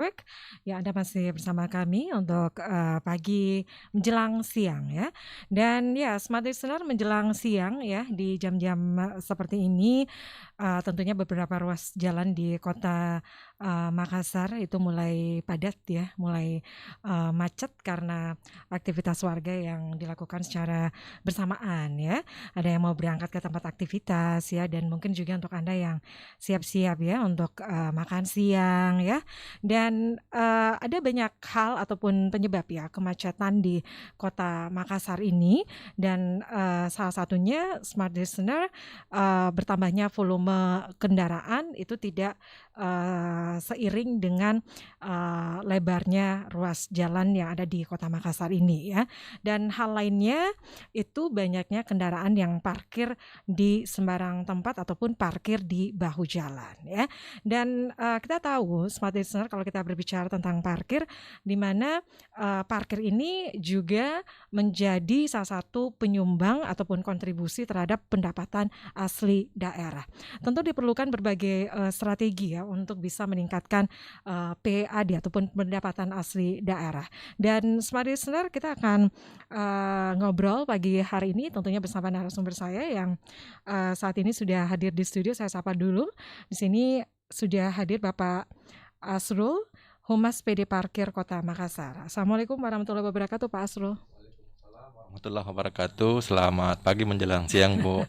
Network. Ya, Anda masih bersama kami untuk pagi menjelang siang ya. Dan ya, Smart Listener menjelang siang ya di jam-jam seperti ini tentunya beberapa ruas jalan di kota Makassar itu mulai padat ya, mulai macet karena aktivitas warga yang dilakukan secara bersamaan ya. Ada yang mau berangkat ke tempat aktivitas ya, dan mungkin juga untuk Anda yang siap-siap ya untuk makan siang ya. Dan ada banyak hal ataupun penyebab ya kemacetan di kota Makassar ini, dan salah satunya Smart Listener, bertambahnya volume kendaraan itu tidak seiring dengan lebarnya ruas jalan yang ada di kota Makassar ini ya. Dan hal lainnya itu banyaknya kendaraan yang parkir di sembarang tempat ataupun parkir di bahu jalan ya. Dan kita tahu Smart Listener kalau kita berbicara tentang parkir, di mana parkir ini juga menjadi salah satu penyumbang ataupun kontribusi terhadap pendapatan asli daerah. Tentu diperlukan berbagai strategi ya untuk bisa meningkatkan PAD ataupun pendapatan asli daerah. Dan Smart Listener kita akan ngobrol pagi hari ini tentunya bersama narasumber saya yang saat ini sudah hadir di studio. Saya sapa dulu. Di sini sudah hadir Bapak Asrul, Humas PD Parkir Kota Makassar. Assalamualaikum warahmatullahi wabarakatuh, Pak Asrul. Waalaikumsalam warahmatullahi wabarakatuh. Selamat pagi menjelang siang, Bu.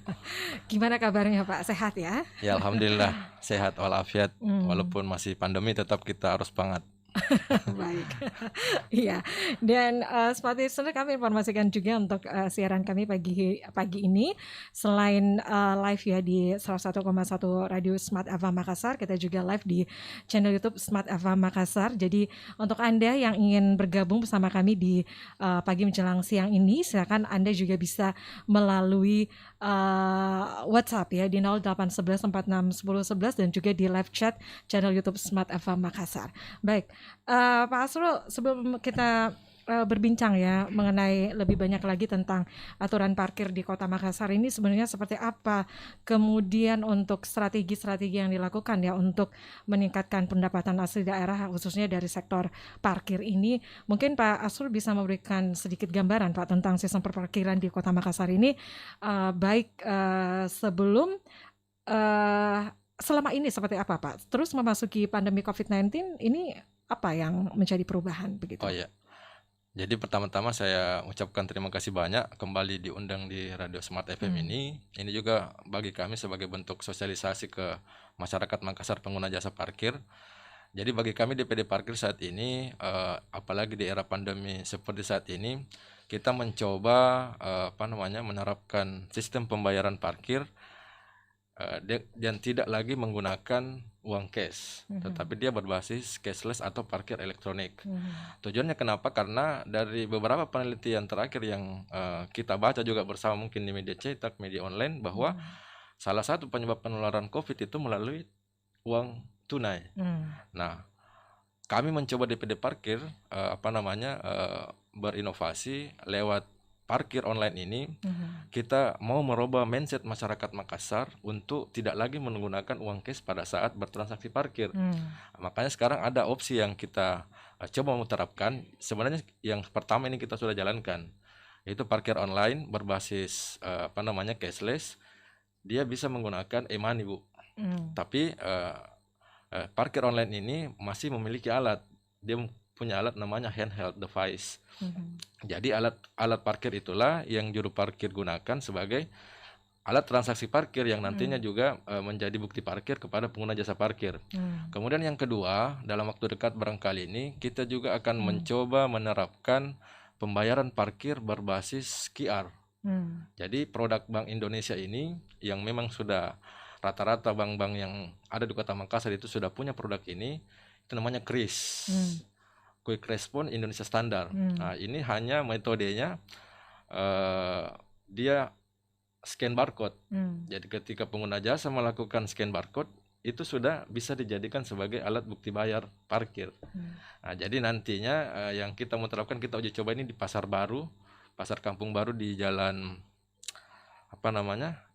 Gimana kabarnya, Pak? Sehat ya? Ya, alhamdulillah sehat walafiat. Hmm. Walaupun masih pandemi tetap kita harus semangat. Baik. Iya. Dan Smart Listener kami informasikan juga untuk siaran kami pagi ini selain live ya di 101,1 Radio Smart FM Makassar, kita juga live di channel YouTube Smart FM Makassar. Jadi untuk Anda yang ingin bergabung bersama kami di pagi menjelang siang ini, silakan Anda juga bisa melalui WhatsApp ya di 0811461011 dan juga di live chat channel YouTube Smart FM Makassar. Baik. Pak Asrul, sebelum kita berbincang ya mengenai lebih banyak lagi tentang aturan parkir di Kota Makassar ini sebenarnya seperti apa, kemudian untuk strategi-strategi yang dilakukan ya untuk meningkatkan pendapatan asli daerah khususnya dari sektor parkir ini, mungkin Pak Asrul bisa memberikan sedikit gambaran Pak tentang sistem perparkiran di Kota Makassar ini, baik sebelum selama ini seperti apa Pak? Terus memasuki pandemi COVID-19 ini apa yang menjadi perubahan begitu? Oh ya. Jadi pertama-tama saya ucapkan terima kasih banyak kembali diundang di Radio Smart FM ini. Ini juga bagi kami sebagai bentuk sosialisasi ke masyarakat Makassar pengguna jasa parkir. Jadi bagi kami di PD Parkir saat ini, apalagi di era pandemi seperti saat ini, kita mencoba menerapkan sistem pembayaran parkir dan tidak lagi menggunakan uang cash, tetapi dia berbasis cashless atau parkir elektronik. Tujuannya kenapa? Karena dari beberapa penelitian terakhir yang kita baca juga bersama mungkin di media cetak, media online, bahwa salah satu penyebab penularan COVID itu melalui uang tunai. Nah, kami mencoba di PD Parkir berinovasi lewat parkir online ini. Kita mau merubah mindset masyarakat Makassar untuk tidak lagi menggunakan uang cash pada saat bertransaksi parkir. Makanya sekarang ada opsi yang kita coba menerapkan. Sebenarnya yang pertama ini kita sudah jalankan, yaitu parkir online berbasis cashless. Dia bisa menggunakan e-money, Bu. Tapi parkir online ini masih memiliki alat. Dia punya alat namanya handheld device. Jadi alat parkir itulah yang juru parkir gunakan sebagai alat transaksi parkir yang nantinya juga menjadi bukti parkir kepada pengguna jasa parkir. Kemudian yang kedua, dalam waktu dekat barangkali ini kita juga akan mencoba menerapkan pembayaran parkir berbasis QR. Jadi produk Bank Indonesia ini yang memang sudah rata-rata bank-bank yang ada di Kota Makassar itu sudah punya produk ini, itu namanya KRIS. Quick Response Indonesia Standard. Nah, ini hanya metodenya dia scan barcode. Jadi ketika pengguna jasa melakukan scan barcode, itu sudah bisa dijadikan sebagai alat bukti bayar parkir. Nah, jadi nantinya yang kita mau terapkan, kita uji coba ini di Pasar Baru, Pasar Kampung Baru di jalan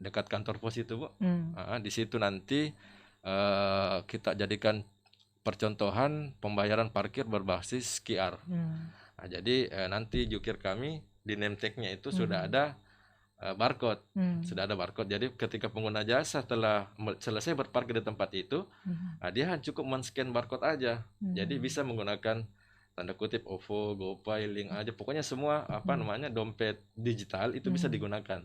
dekat kantor pos itu, Bu. Di situ nanti kita jadikan percontohan pembayaran parkir berbasis QR. Nah, jadi nanti jukir kami di name tag-nya itu sudah ada barcode, sudah ada barcode. Jadi ketika pengguna jasa telah selesai berparkir di tempat itu, dia cukup men-scan barcode aja. Jadi bisa menggunakan tanda kutip OVO, GoPay, link aja, pokoknya semua dompet digital itu bisa digunakan.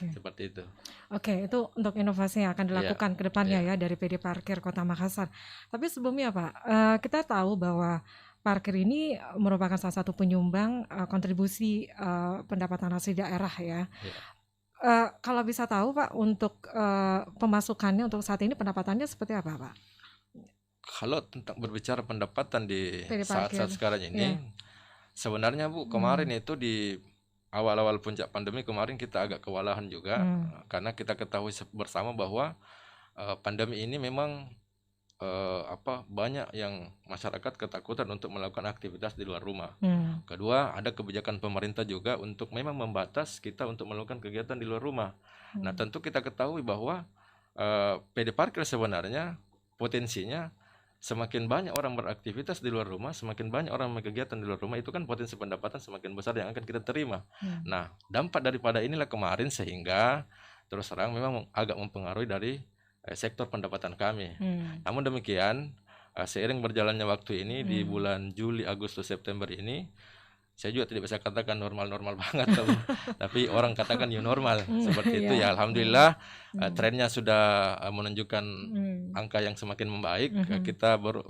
Seperti itu. Oke, itu untuk inovasi yang akan dilakukan ke depannya ya dari PD Parkir Kota Makassar. Tapi sebelumnya Pak, kita tahu bahwa parkir ini merupakan salah satu penyumbang kontribusi pendapatan asli daerah ya. Kalau bisa tahu Pak, untuk pemasukannya untuk saat ini pendapatannya seperti apa Pak? Kalau tentang berbicara pendapatan di saat-saat sekarang ini, sebenarnya Bu, kemarin itu di awal-awal puncak pandemi kemarin kita agak kewalahan juga, karena kita ketahui bersama bahwa pandemi ini memang banyak yang masyarakat ketakutan untuk melakukan aktivitas di luar rumah. Kedua, ada kebijakan pemerintah juga untuk memang membatas kita untuk melakukan kegiatan di luar rumah. Nah, tentu kita ketahui bahwa PD Parkir sebenarnya potensinya semakin banyak orang beraktivitas di luar rumah, semakin banyak orang berkegiatan di luar rumah, itu kan potensi pendapatan semakin besar yang akan kita terima. Nah, dampak daripada inilah kemarin sehingga terus terang memang agak mempengaruhi dari sektor pendapatan kami. Namun demikian, seiring berjalannya waktu ini di bulan Juli, Agustus, September ini, saya juga tidak bisa katakan normal-normal banget, tapi orang katakan new normal seperti itu ya. Alhamdulillah trennya sudah menunjukkan angka yang semakin membaik.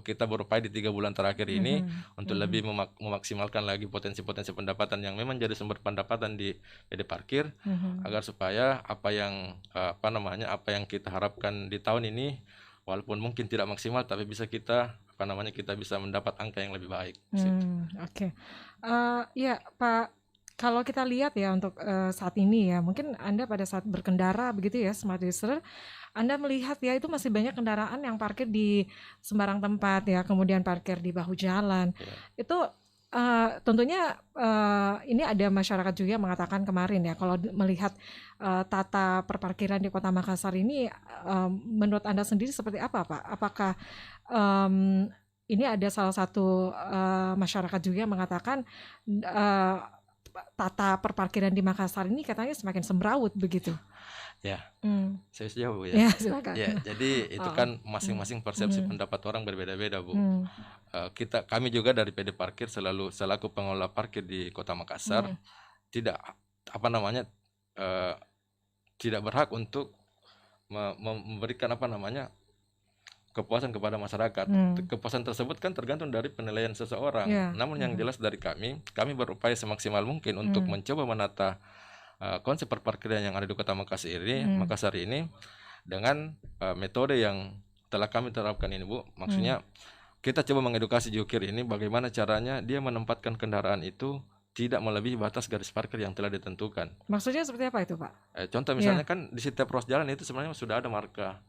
Kita berupaya di 3 bulan terakhir ini untuk lebih memaksimalkan lagi potensi-potensi pendapatan yang memang jadi sumber pendapatan di PD Parkir, agar supaya apa yang kita harapkan di tahun ini, walaupun mungkin tidak maksimal, tapi bisa kita bisa mendapat angka yang lebih baik. Oke. Ya Pak, kalau kita lihat ya untuk saat ini ya, mungkin Anda pada saat berkendara begitu ya Smart User, Anda melihat ya itu masih banyak kendaraan yang parkir di sembarang tempat ya, kemudian parkir di bahu jalan. Itu tentunya ini ada masyarakat juga yang mengatakan kemarin ya, kalau melihat tata perparkiran di Kota Makassar ini, menurut Anda sendiri seperti apa Pak? Apakah ini ada salah satu masyarakat juga yang mengatakan tata perparkiran di Makassar ini katanya semakin semrawut begitu? Ya, saya jawab Bu ya. Ya, silakan. Ya, jadi itu kan masing-masing persepsi pendapat orang berbeda-beda Bu. Kami juga dari PD Parkir selaku pengelola parkir di Kota Makassar tidak tidak berhak untuk memberikan kepuasan kepada masyarakat. Kepuasan tersebut kan tergantung dari penilaian seseorang. Namun yang jelas dari kami berupaya semaksimal mungkin untuk mencoba menata konsep perparkiran yang ada di Kota Makassar ini dengan metode yang telah kami terapkan ini Bu. Maksudnya kita coba mengedukasi jukir ini bagaimana caranya dia menempatkan kendaraan itu tidak melebihi batas garis parkir yang telah ditentukan. Maksudnya seperti apa itu Pak? Contoh misalnya kan di setiap ruas jalan itu sebenarnya sudah ada marka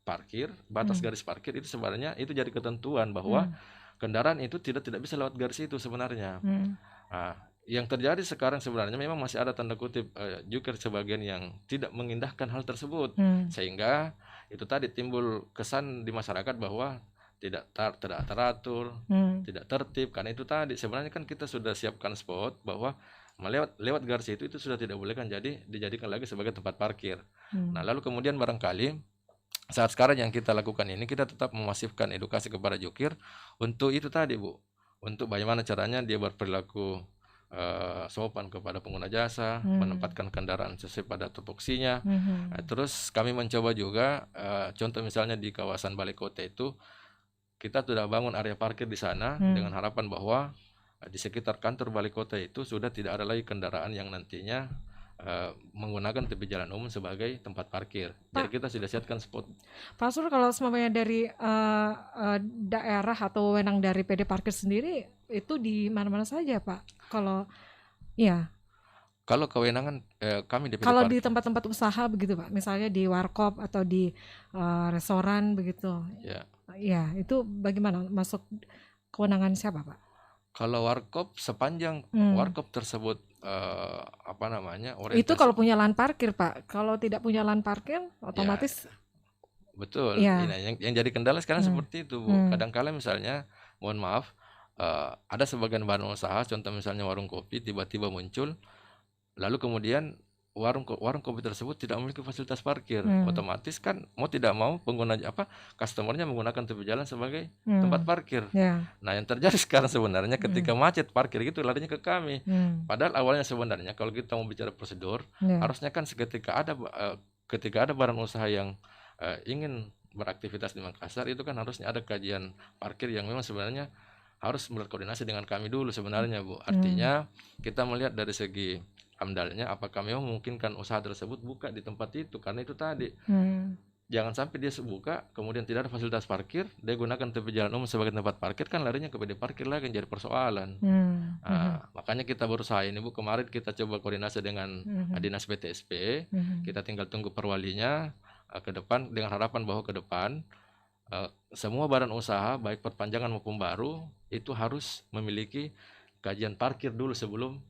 parkir, batas garis parkir itu sebenarnya itu jadi ketentuan bahwa kendaraan itu tidak bisa lewat garis itu sebenarnya. Yang terjadi sekarang sebenarnya memang masih ada tanda kutip jukir sebagian yang tidak mengindahkan hal tersebut, sehingga itu tadi timbul kesan di masyarakat bahwa tidak teratur, tidak tertib. Karena itu tadi sebenarnya kan kita sudah siapkan spot bahwa lewat garis itu sudah tidak boleh kan, jadi dijadikan lagi sebagai tempat parkir. Nah lalu kemudian barangkali saat sekarang yang kita lakukan ini kita tetap memasifkan edukasi kepada jukir untuk itu tadi Bu, untuk bagaimana caranya dia berperilaku sopan kepada pengguna jasa, menempatkan kendaraan sesuai pada tupoksinya. Terus kami mencoba juga contoh misalnya di kawasan Balai Kota itu kita sudah bangun area parkir di sana dengan harapan bahwa di sekitar kantor Balai Kota itu sudah tidak ada lagi kendaraan yang nantinya menggunakan tepi jalan umum sebagai tempat parkir. Jadi kita sudah siapkan spot. Pak Sur, kalau semuanya dari daerah atau wewenang dari PD Parkir sendiri itu di mana-mana saja Pak? Kalau kewenangan kami di PD kalau Parkir, di tempat-tempat usaha begitu Pak, misalnya di warkop atau di restoran begitu. Ya, itu bagaimana masuk kewenangan siapa Pak? Kalau warkop sepanjang warkop tersebut itu kalau punya lahan parkir Pak. Kalau tidak punya lahan parkir otomatis Betul, Iya. yang jadi kendala sekarang seperti itu, Bu. Kadang-kala misalnya, mohon maaf, ada sebagian badan usaha, contoh misalnya warung kopi tiba-tiba muncul, lalu kemudian warung kopi tersebut tidak memiliki fasilitas parkir. Otomatis kan mau tidak mau customernya menggunakan tepi jalan sebagai tempat parkir. Ya. Nah, yang terjadi sekarang sebenarnya ketika macet parkir gitu larinya ke kami. Padahal awalnya sebenarnya kalau kita mau bicara prosedur, harusnya kan ketika ada badan usaha yang ingin beraktivitas di Makassar, itu kan harusnya ada kajian parkir yang memang sebenarnya harus berkoordinasi dengan kami dulu sebenarnya, Bu. Artinya kita melihat dari segi AMDAL-nya apakah memang memungkinkan usaha tersebut buka di tempat itu, karena itu tadi jangan sampai dia buka kemudian tidak ada fasilitas parkir, dia gunakan tepi jalan umum sebagai tempat parkir, kan larinya ke PD parkir lagi yang jadi persoalan. Makanya kita berusaha ini, Bu. Kemarin kita coba koordinasi dengan Dinas PTSP, kita tinggal tunggu perwalinya ke depan, dengan harapan bahwa ke depan semua badan usaha baik perpanjangan maupun baru itu harus memiliki kajian parkir dulu sebelum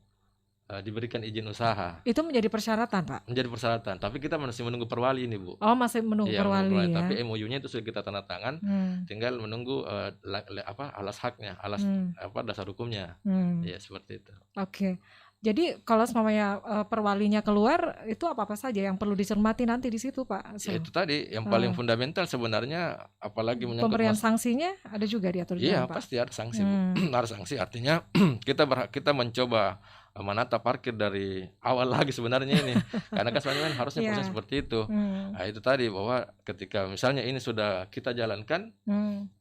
diberikan izin usaha. Itu menjadi persyaratan, Pak? Menjadi persyaratan, tapi kita masih menunggu perwali ini, Bu. Oh, masih menunggu perwali ya. Tapi MOU-nya itu sudah kita tanda tangan, tinggal menunggu alas haknya, dasar hukumnya. Ya, seperti itu. Oke. Jadi kalau semuanya perwalinya keluar, itu apa-apa saja yang perlu dicermati nanti di situ, Pak? Ya, itu tadi yang paling fundamental sebenarnya, apalagi menyangkut pemberian sanksinya ada juga diatur di Iya, Pak? pasti ada sanksi, Bu. Ada sanksi, artinya kita mencoba menata parkir dari awal lagi sebenarnya ini. Karena kan sebenarnya harusnya proses seperti itu. Nah, itu tadi bahwa ketika misalnya ini sudah kita jalankan,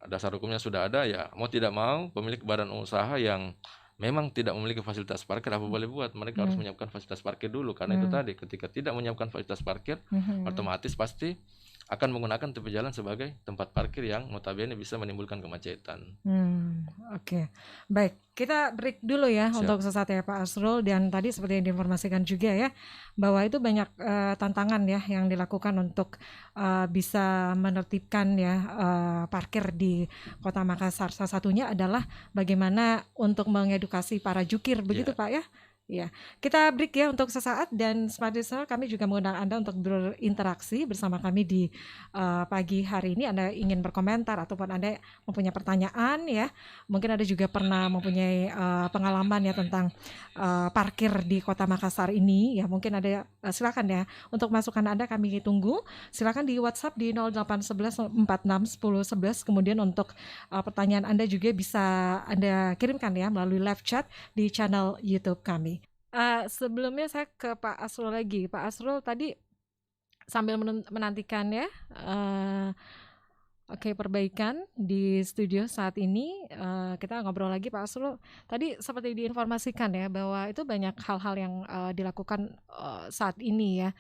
dasar hukumnya sudah ada, ya mau tidak mau pemilik badan usaha yang memang tidak memiliki fasilitas parkir apa boleh buat, mereka harus menyiapkan fasilitas parkir dulu, karena itu tadi ketika tidak menyiapkan fasilitas parkir, otomatis pasti akan menggunakan tepi jalan sebagai tempat parkir yang notabene bisa menimbulkan kemacetan. Oke. Baik, kita break dulu ya. Siap. Untuk sesaat ya Pak Asrul, dan tadi seperti yang diinformasikan juga ya, bahwa itu banyak tantangan ya yang dilakukan untuk bisa menertibkan ya parkir di Kota Makassar. Salah satunya adalah bagaimana untuk mengedukasi para jukir, begitu Pak ya? Ya, kita break ya untuk sesaat, dan Smart Listener, kami juga mengundang Anda untuk berinteraksi bersama kami di pagi hari ini. Anda ingin berkomentar ataupun Anda mempunyai pertanyaan ya, mungkin Anda juga pernah mempunyai pengalaman ya tentang parkir di Kota Makassar ini ya, mungkin ada silakan ya untuk masukan Anda, kami tunggu. Silakan di WhatsApp di 0811 46 10 11. Kemudian untuk pertanyaan Anda juga bisa Anda kirimkan ya melalui live chat di channel YouTube kami. Sebelumnya saya ke Pak Asrul lagi. Pak Asrul tadi sambil menantikan ya perbaikan di studio saat ini, kita ngobrol lagi Pak Asrul. Tadi seperti diinformasikan ya bahwa itu banyak hal-hal yang dilakukan saat ini ya,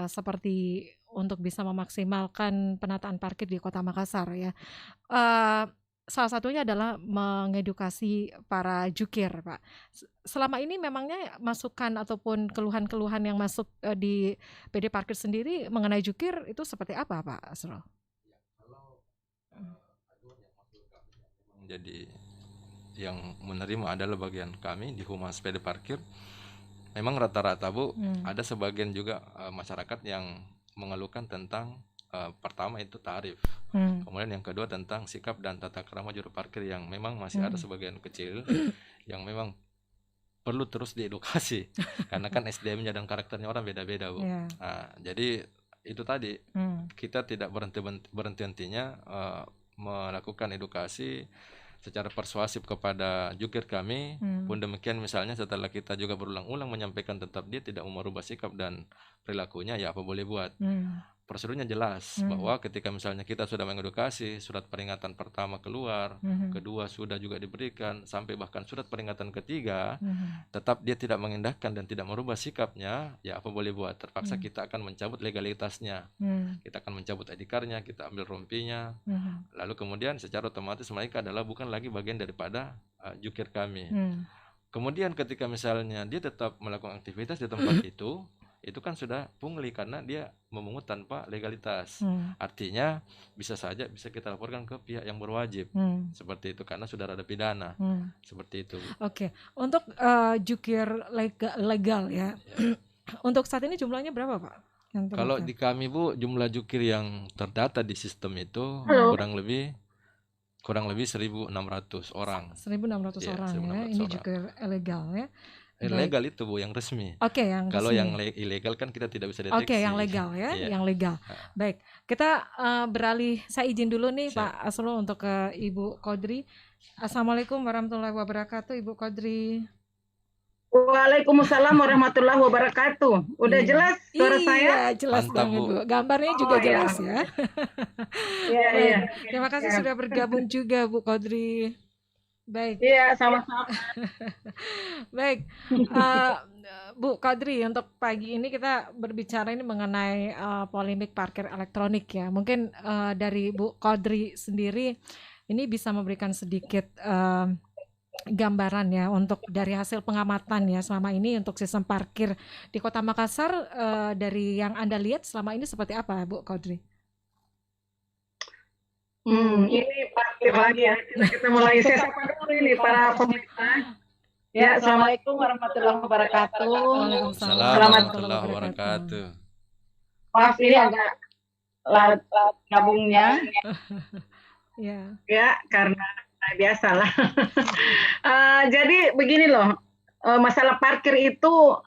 seperti untuk bisa memaksimalkan penataan parkir di Kota Makassar ya. Salah satunya adalah mengedukasi para jukir, Pak. Selama ini memangnya masukan ataupun keluhan-keluhan yang masuk di PD Parkir sendiri mengenai jukir itu seperti apa, Pak Asrul? Jadi yang menerima adalah bagian kami di Humas PD Parkir. Memang rata-rata, Bu, ada sebagian juga masyarakat yang mengeluhkan tentang pertama itu tarif, kemudian yang kedua tentang sikap dan tata krama juru parkir yang memang masih ada sebagian kecil yang memang perlu terus diedukasi karena kan SDM-nya dan karakternya orang beda-beda, Bu. Nah, jadi itu tadi kita tidak berhenti-hentinya melakukan edukasi secara persuasif kepada jukir kami. Pun demikian misalnya setelah kita juga berulang-ulang menyampaikan tetap dia tidak mau merubah sikap dan perilakunya, ya apa boleh buat. Prosedurnya jelas bahwa ketika misalnya kita sudah mengedukasi, surat peringatan pertama keluar, kedua sudah juga diberikan, sampai bahkan surat peringatan ketiga, tetap dia tidak mengindahkan dan tidak merubah sikapnya, ya apa boleh buat. Terpaksa kita akan mencabut legalitasnya, kita akan mencabut ID card-nya, kita ambil rompinya, lalu kemudian secara otomatis mereka adalah bukan lagi bagian daripada jukir kami. Kemudian ketika misalnya dia tetap melakukan aktivitas di tempat itu kan sudah pungli karena dia memungut tanpa legalitas. Artinya bisa kita laporkan ke pihak yang berwajib. Seperti itu karena sudah ada pidana. Seperti itu. Oke. Untuk jukir legal ya. Untuk saat ini jumlahnya berapa, Pak? yang Kalau terdaftar? di kami Bu, jumlah jukir yang terdata di sistem itu Halo. kurang lebih 1.600 orang. 1.600 Iya, orang ya. 1.600 Ini orang. juga ilegal ya. Baik. Legal itu Bu, yang resmi. Oke, yang Kalau resmi. yang ilegal kan kita tidak bisa deteksi. Oke, yang legal ya, Iya. yang legal. Ha. Baik, kita beralih. Saya izin dulu nih Siap. Pak Asrul untuk ke Ibu Qadri. Assalamualaikum warahmatullahi wabarakatuh, Ibu Qadri. Waalaikumsalam warahmatullahi wabarakatuh. Udah Iya. jelas suara saya? Iya, jelas Mantap, banget Bu. Bu. Gambarnya juga Oh, jelas ya. ya. Iya, Baik, iya. terima kasih Ya. sudah bergabung juga Bu Qadri. Baik. Iya, sama-sama. Baik, Bu Qadri, untuk pagi ini kita berbicara ini mengenai polemik parkir elektronik ya. Mungkin dari Bu Qadri sendiri ini bisa memberikan sedikit gambaran ya untuk dari hasil pengamatan ya selama ini untuk sistem parkir di Kota Makassar, dari yang Anda lihat selama ini seperti apa, Bu Qadri? Ini parkir lagi ya. Kita mulai. Saya sapa dulu ini para pemirsa. Ya, Assalamualaikum warahmatullahi wabarakatuh. Waalaikumsalam Assalamualaikum warahmatullahi wabarakatuh. Maaf ini agak lat gabungnya. Ya. Ya, karena biasalah. Jadi begini loh, masalah parkir itu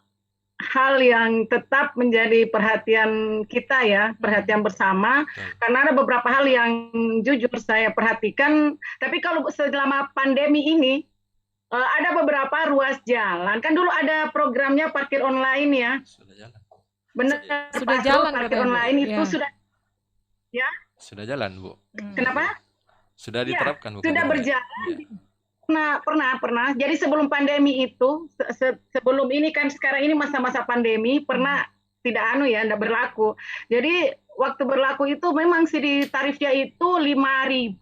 hal yang tetap menjadi perhatian kita ya, perhatian bersama. Karena ada beberapa hal yang jujur saya perhatikan. Tapi kalau selama pandemi ini ada beberapa ruas jalan. Kan dulu ada programnya parkir online ya. Sudah jalan. Benar. Sudah jalan parkir katanya, Bu. online itu Ya. sudah. Ya. Sudah jalan, Bu. Kenapa? Sudah diterapkan, bukan? Sudah berjalan. Pernah. Jadi sebelum pandemi itu, sebelum ini kan sekarang ini masa-masa pandemi, pernah tidak tidak berlaku. Jadi waktu berlaku itu memang sih di tarifnya itu Rp5.000.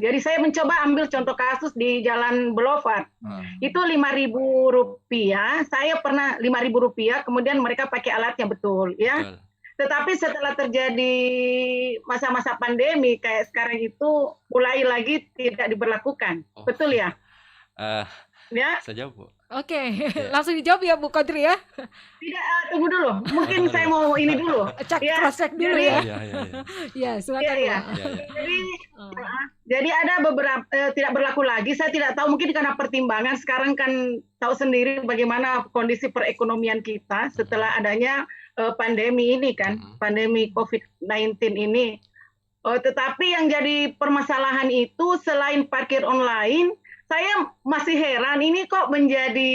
Jadi saya mencoba ambil contoh kasus di Jalan Boulevard. Itu Rp5.000. Saya pernah Rp5.000, kemudian mereka pakai alatnya betul ya. Betul. Tetapi setelah terjadi masa-masa pandemi kayak sekarang itu mulai lagi tidak diberlakukan. Oh. Betul ya? Ya. Saya jawab, Bu. Oke, langsung dijawab ya Bu Qadri ya. Tidak, tunggu dulu. Mungkin saya mau ini dulu. Cross check dulu Jadi, ya. Iya. Ya, silakan Iya. Bu. Jadi ada beberapa tidak berlaku lagi. Saya tidak tahu, mungkin karena pertimbangan sekarang kan tahu sendiri bagaimana kondisi perekonomian kita setelah adanya pandemi ini kan, pandemi COVID-19 ini. Tetapi yang jadi permasalahan itu selain parkir online, saya masih heran ini kok menjadi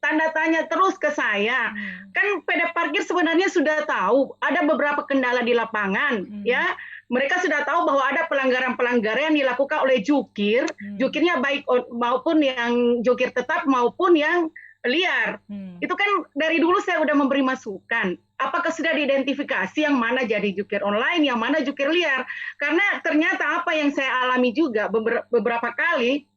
tanda tanya terus ke saya. Kan PD Parkir sebenarnya sudah tahu ada beberapa kendala di lapangan, ya. Mereka sudah tahu bahwa ada pelanggaran-pelanggaran yang dilakukan oleh jukir, jukirnya baik maupun yang jukir tetap maupun yang liar. Itu kan dari dulu saya udah memberi masukan. Apakah sudah diidentifikasi yang mana jadi jukir online, yang mana jukir liar? Karena ternyata apa yang saya alami juga beberapa kali,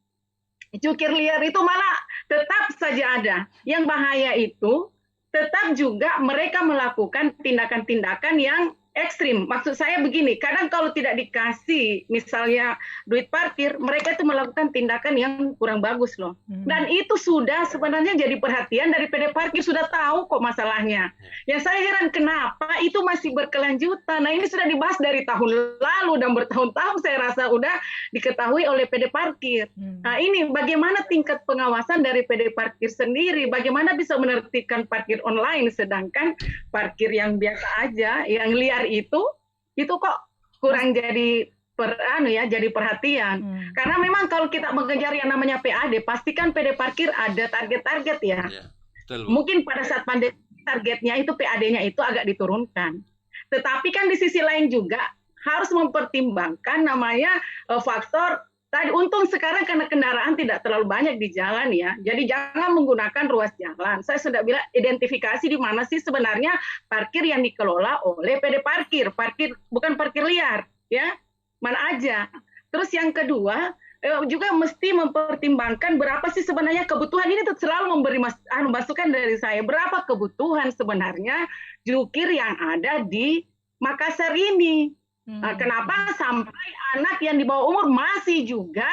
jukir liar itu malah tetap saja ada. Yang bahaya itu tetap juga mereka melakukan tindakan-tindakan yang ekstrim. Maksud saya begini, kadang kalau tidak dikasih misalnya duit parkir, mereka itu melakukan tindakan yang kurang bagus loh. Dan itu sudah sebenarnya jadi perhatian dari PD Parkir, sudah tahu kok masalahnya. Yang saya heran kenapa itu masih berkelanjutan. Nah ini sudah dibahas dari tahun lalu dan bertahun-tahun saya rasa udah diketahui oleh PD Parkir. Nah ini bagaimana tingkat pengawasan dari PD Parkir sendiri, bagaimana bisa menertibkan parkir online sedangkan parkir yang biasa aja, yang liar itu kok kurang jadi jadi perhatian. Karena memang kalau kita mengejar yang namanya PAD, pastikan PD Parkir ada target-target ya. Betul, mungkin pada saat pandemi targetnya itu PAD-nya itu agak diturunkan. Tetapi kan di sisi lain juga harus mempertimbangkan namanya faktor tadi, untung sekarang karena kendaraan tidak terlalu banyak di jalan ya. Jadi jangan menggunakan ruas jalan. Saya sudah bilang identifikasi di mana sih sebenarnya parkir yang dikelola oleh PD Parkir. Parkir bukan parkir liar ya. Mana aja. Terus yang kedua juga mesti mempertimbangkan berapa sih sebenarnya kebutuhan. Ini selalu memberi masukan dari saya. Berapa kebutuhan sebenarnya jukir yang ada di Makassar ini. Nah, kenapa sampai anak yang di bawah umur masih juga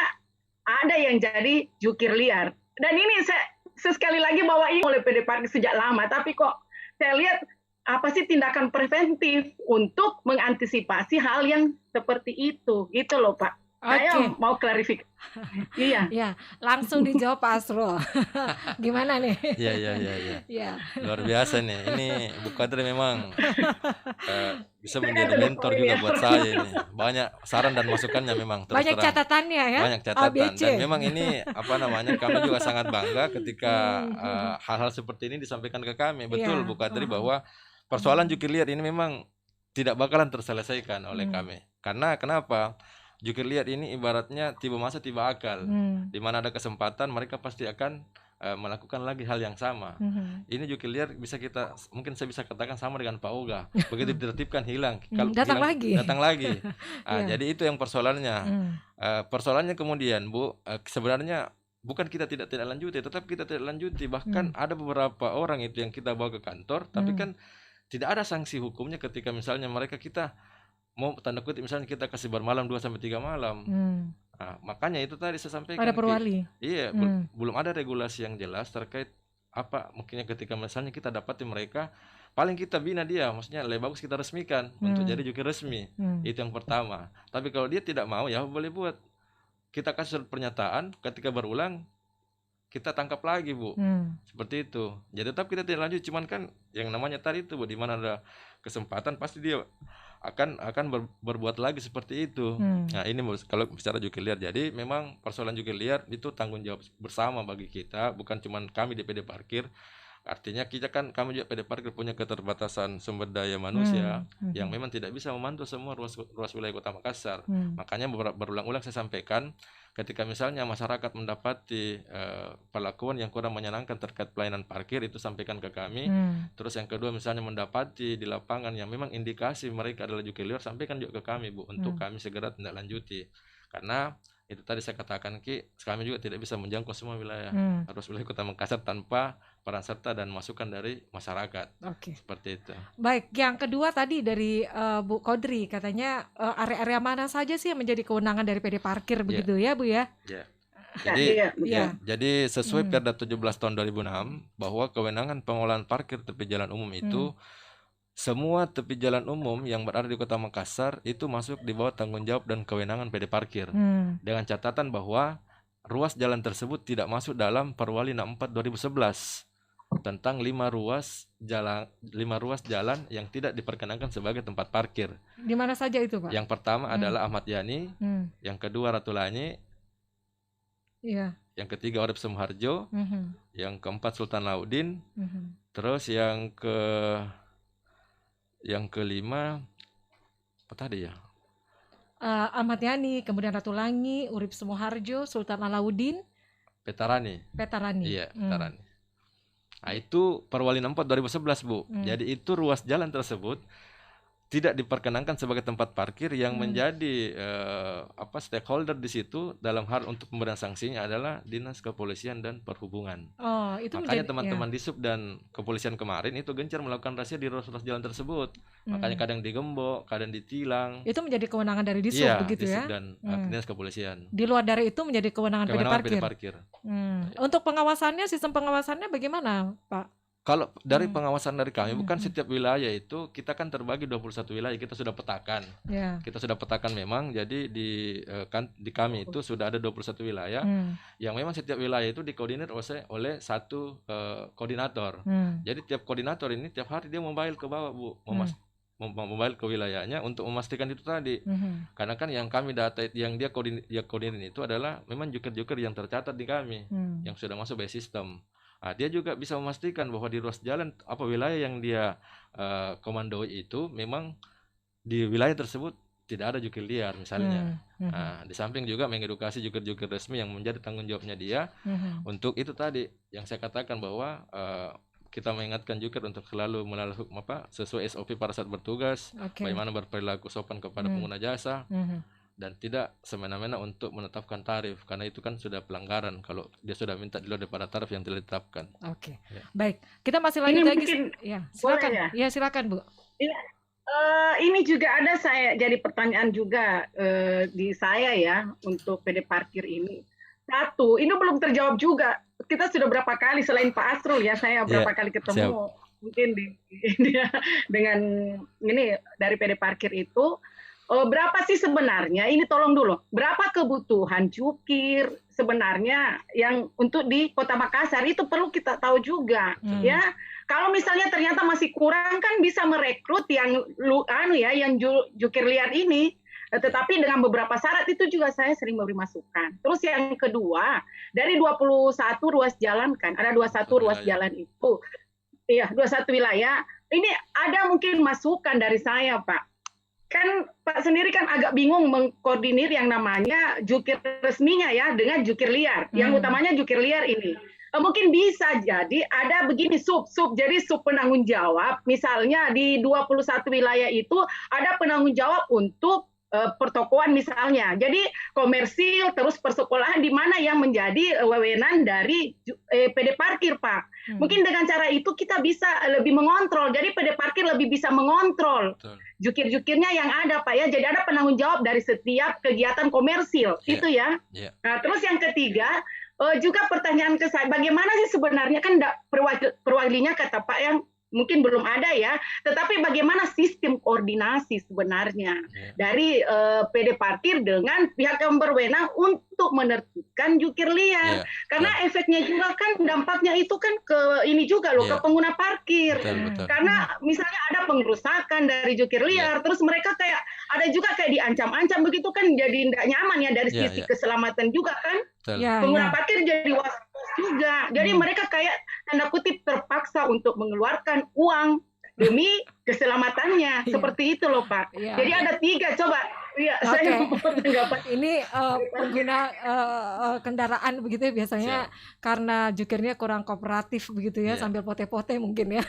ada yang jadi jukir liar. Dan ini saya sekali lagi bawa ini oleh PD Parkir sejak lama, tapi kok saya lihat apa sih tindakan preventif untuk mengantisipasi hal yang seperti itu, gitu loh Pak. Saya mau klarifikasi. Iya. Ya, langsung dijawab Pak Asrul. Gimana nih? Iya. Luar biasa nih. Ini Bu Kadri memang bisa menjadi mentor juga buat saya ini. Banyak saran dan masukannya memang. Banyak catatannya ya. Banyak catatan. Dan memang ini kami juga sangat bangga ketika hal-hal seperti ini disampaikan ke kami. Betul Bu Kadri bahwa persoalan jukir liar ini memang tidak bakalan terselesaikan oleh kami. Karena kenapa? Jukir liar ini ibaratnya tiba masa tiba akal. Di mana ada kesempatan mereka pasti akan melakukan lagi hal yang sama. Ini jukir liar mungkin saya bisa katakan sama dengan Pak Oga. Begitu ditertibkan hilang. Datang lagi. Jadi itu yang persoalannya. Persoalannya kemudian Bu, sebenarnya bukan kita tidak lanjuti, tetap kita tidak lanjuti. Bahkan ada beberapa orang itu yang kita bawa ke kantor, tapi kan tidak ada sanksi hukumnya ketika misalnya kita mau tanda kutip misalnya kita kasih bermalam 2-3 malam. Nah, makanya itu tadi saya sampaikan. Ada perwali. Iya, belum ada regulasi yang jelas terkait apa mungkinnya ketika misalnya kita dapati mereka, paling kita bina dia, maksudnya lebih bagus kita resmikan untuk jadi jukir resmi. Itu yang pertama. Tapi kalau dia tidak mau ya boleh buat. Kita kasih surat pernyataan, ketika berulang kita tangkap lagi Bu. Seperti itu. Jadi tetap kita tidak lanjut, cuman kan yang namanya tadi itu Bu, di mana ada kesempatan pasti dia akan berbuat lagi seperti itu. Nah ini kalau bicara jukir liar, jadi memang persoalan jukir liar itu tanggung jawab bersama bagi kita, bukan cuma kami di PD Parkir. Artinya kami juga PD Parkir punya keterbatasan sumber daya manusia yang memang tidak bisa memantau semua ruas wilayah Kota Makassar. Makanya berulang-ulang saya sampaikan, ketika misalnya masyarakat mendapati perlakuan yang kurang menyenangkan terkait pelayanan parkir, itu sampaikan ke kami. Terus yang kedua misalnya mendapati di lapangan yang memang indikasi mereka adalah jukir liar, sampaikan juga ke kami Bu, untuk kami segera tindak lanjuti. Karena itu tadi saya katakan kami juga tidak bisa menjangkau semua wilayah, harus wilayah Kota Makassar tanpa peran serta dan masukan dari masyarakat. Seperti itu. Baik, yang kedua tadi dari Bu Kodri, katanya area-area mana saja sih yang menjadi kewenangan dari PD Parkir begitu ya Bu ya? Jadi sesuai Perda 17 tahun 2006 bahwa kewenangan pengelolaan parkir tepi jalan umum itu semua tepi jalan umum yang berada di Kota Makassar itu masuk di bawah tanggung jawab dan kewenangan PD Parkir. Dengan catatan bahwa ruas jalan tersebut tidak masuk dalam Perwali 64 2011 tentang 5 ruas jalan yang tidak diperkenankan sebagai tempat parkir. Di mana saja itu Pak? Yang pertama adalah Ahmad Yani, yang kedua Ratulanyi, yang ketiga Urip Sumoharjo, yang keempat Sultan Laudin, terus yang kelima apa tadi ya? Ahmad Yani, kemudian Ratulanyi, Urip Sumoharjo, Sultan Alauddin, Petarani. Iya, Petarani. Nah, itu Perwali 64 2011 Bu. Jadi itu ruas jalan tersebut tidak diperkenankan sebagai tempat parkir. Yang menjadi stakeholder di situ dalam hal untuk pemberian sanksinya adalah Dinas Kepolisian dan Perhubungan. Itu makanya teman-teman di Sub dan Kepolisian kemarin itu gencar melakukan razia di ruas-ruas jalan tersebut. Makanya kadang digembok, kadang ditilang. Itu menjadi kewenangan dari Disub begitu Disub ya? Dan Dinas Kepolisian. Di luar dari itu menjadi kewenangan PD Parkir. Untuk pengawasannya, sistem pengawasannya bagaimana Pak? Kalau dari pengawasan dari kami, bukan setiap wilayah itu kita kan terbagi 21 wilayah, kita sudah petakan. Kita sudah petakan memang, jadi di kami itu sudah ada 21 wilayah yang memang setiap wilayah itu dikoordinir oleh satu koordinator. Jadi tiap koordinator ini tiap hari dia mobile ke bawah Bu, mobile ke wilayahnya untuk memastikan itu tadi. Karena kan yang kami data yang dia koordinir itu adalah memang jukir-jukir yang tercatat di kami, yang sudah masuk by system. Dia juga bisa memastikan bahwa di ruas jalan wilayah yang dia komandoi itu memang di wilayah tersebut tidak ada jukir liar misalnya. Di samping juga mengedukasi jukir-jukir resmi yang menjadi tanggung jawabnya dia untuk itu tadi yang saya katakan bahwa kita mengingatkan jukir untuk selalu sesuai SOP pada saat bertugas, bagaimana berperilaku sopan kepada pengguna jasa. Dan tidak semena-mena untuk menetapkan tarif, karena itu kan sudah pelanggaran kalau dia sudah minta di luar daripada tarif yang telah ditetapkan. Baik, kita masih lanjut lagi. Silakan. Ya? Silakan Bu. Ini juga ada jadi pertanyaan juga di saya ya untuk PD Parkir ini. Satu, ini belum terjawab juga. Kita sudah berapa kali selain Pak Asrul ya, saya berapa kali ketemu mungkin dengan ini dari PD Parkir itu berapa sih sebenarnya, ini tolong dulu, berapa kebutuhan jukir sebenarnya yang untuk di Kota Makassar, itu perlu kita tahu juga ya. Kalau misalnya ternyata masih kurang, kan bisa merekrut yang yang jukir liar ini. Tetapi dengan beberapa syarat itu juga saya sering memberi masukan. Terus yang kedua, dari 21 ruas jalan kan, ada 21 ruas jalan itu. Iya, 21 wilayah. Ini ada mungkin masukan dari saya, Pak. Kan Pak sendiri kan agak bingung mengkoordinir yang namanya jukir resminya ya dengan jukir liar. Yang utamanya jukir liar ini. Mungkin bisa jadi ada begini sub. Jadi sub penanggung jawab. Misalnya di 21 wilayah itu ada penanggung jawab untuk pertokoan misalnya. Jadi komersil terus persekolahan di mana yang menjadi wewenang dari PD Parkir, Pak. Mungkin dengan cara itu kita bisa lebih mengontrol. Jadi PD Parkir lebih bisa mengontrol jukir-jukirnya yang ada, Pak ya. Jadi ada penanggung jawab dari setiap kegiatan komersil. Itu ya. Nah, terus yang ketiga juga pertanyaan ke saya, bagaimana sih sebenarnya, kan perwakilinya kata Pak yang mungkin belum ada ya, tetapi bagaimana sistem koordinasi sebenarnya dari PD Parkir dengan pihak yang berwenang untuk menertibkan jukir liar. Karena efeknya juga kan, dampaknya itu kan ke ini juga loh, ke pengguna parkir. Betul. Karena misalnya ada pengerusakan dari jukir liar, terus mereka kayak ada juga kayak diancam-ancam begitu kan, jadi tidak nyaman ya dari sisi keselamatan juga kan. Pengguna parkir jadi was-was juga. Jadi mereka kayak tanda kutip terpaksa untuk mengeluarkan uang demi keselamatannya. Seperti itu loh, Pak. Jadi ada 3, coba. Saya mau tanggapan. Ini pengguna kendaraan begitu ya biasanya karena jukirnya kurang kooperatif begitu ya, sambil pote-pote mungkin ya.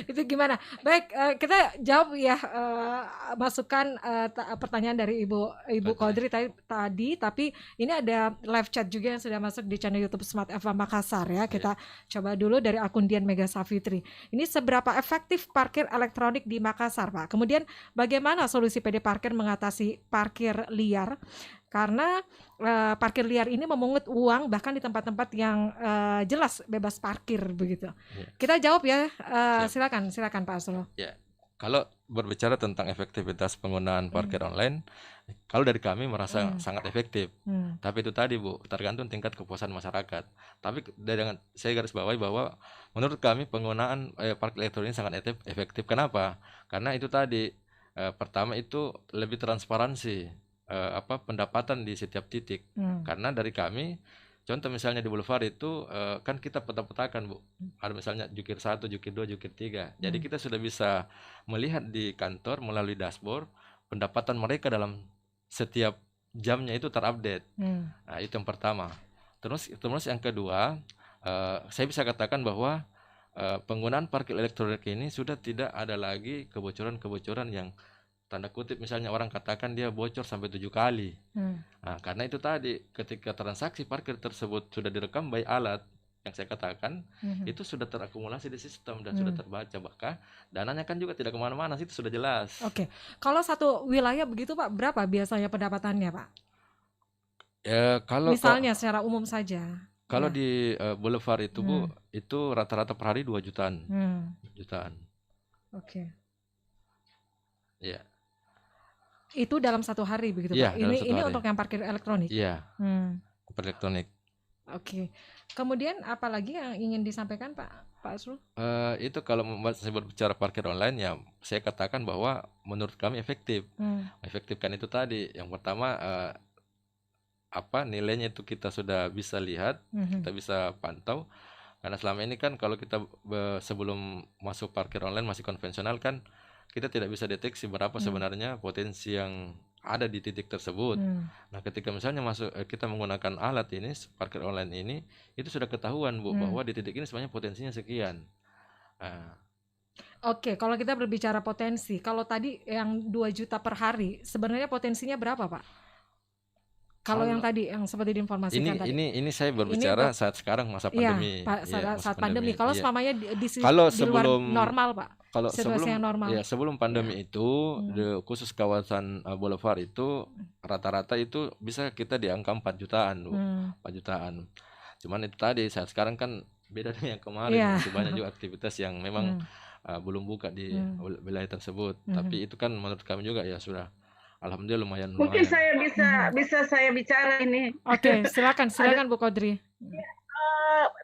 Itu gimana? Baik, kita jawab ya masukan pertanyaan dari Ibu Kodri tadi, tapi ini ada live chat juga yang sudah masuk di channel YouTube Smart FM Makassar ya. Kita coba dulu dari akun Dian Mega Safitri. Ini seberapa efektif parkir elektronik di Makassar, Pak? Kemudian bagaimana solusi PD Parkir mengatasi parkir liar, karena parkir liar ini memungut uang bahkan di tempat-tempat yang jelas bebas parkir begitu. Kita jawab ya. Silakan Pak Asrul. Kalau berbicara tentang efektivitas penggunaan parkir online, kalau dari kami merasa sangat efektif. Tapi itu tadi Bu, tergantung tingkat kepuasan masyarakat. Tapi dengan saya garis bawahi bahwa menurut kami penggunaan parkir elektronik sangat efektif. Kenapa? Karena itu tadi, pertama itu lebih transparansi pendapatan di setiap titik. Karena dari kami, contoh misalnya di Boulevard itu kan kita peta-petakan Bu, ada misalnya jukir 1, jukir 2, jukir 3. Jadi kita sudah bisa melihat di kantor melalui dashboard pendapatan mereka dalam setiap jamnya itu terupdate. Nah, itu yang pertama. Terus yang kedua, saya bisa katakan bahwa penggunaan parkir elektronik ini sudah tidak ada lagi kebocoran-kebocoran yang tanda kutip misalnya orang katakan dia bocor sampai 7 kali. Nah, karena itu tadi ketika transaksi parkir tersebut sudah direkam by alat yang saya katakan, itu sudah terakumulasi di sistem dan sudah terbaca, bahkan dananya kan juga tidak kemana-mana, itu sudah jelas. Oke, kalau satu wilayah begitu Pak, berapa biasanya pendapatannya Pak? Kalau misalnya secara umum saja. Kalau di Boulevard itu Bu, itu rata-rata per hari 2 jutaan. Jutaan. Oke. Iya. Itu dalam satu hari begitu Pak? Ini untuk yang parkir elektronik? Iya, parkir elektronik. Oke. Kemudian apa lagi yang ingin disampaikan Pak Asrul? Itu kalau saya berbicara parkir online ya, saya katakan bahwa menurut kami efektif. Efektifkan itu tadi, yang pertama nilainya itu kita sudah bisa lihat, kita bisa pantau. Karena selama ini kan kalau kita sebelum masuk parkir online masih konvensional kan, kita tidak bisa deteksi berapa sebenarnya potensi yang ada di titik tersebut. Nah, ketika misalnya kita menggunakan alat ini, parkir online ini, itu sudah ketahuan Bu, bahwa di titik ini sebenarnya potensinya sekian. Oke, kalau kita berbicara potensi, kalau tadi yang 2 juta per hari, sebenarnya potensinya berapa Pak? Kalau yang tadi yang seperti diinformasikan tadi. Ini saya berbicara saat sekarang masa pandemi. Saat pandemi. Kalau selamanya di luar normal Pak. Kalau situasi yang normal. Sebelum pandemi itu, khusus kawasan Boulevard itu rata-rata itu bisa kita di angka 4 jutaan, Bu. 4 jutaan. Cuman itu tadi saat sekarang kan beda dengan yang kemarin. Iya. Masih banyak juga aktivitas yang memang belum buka di wilayah tersebut. Tapi itu kan menurut kami juga ya sudah alhamdulillah lumayan. Mungkin saya bisa saya bicara ini. Oke, silakan Bu Kodri.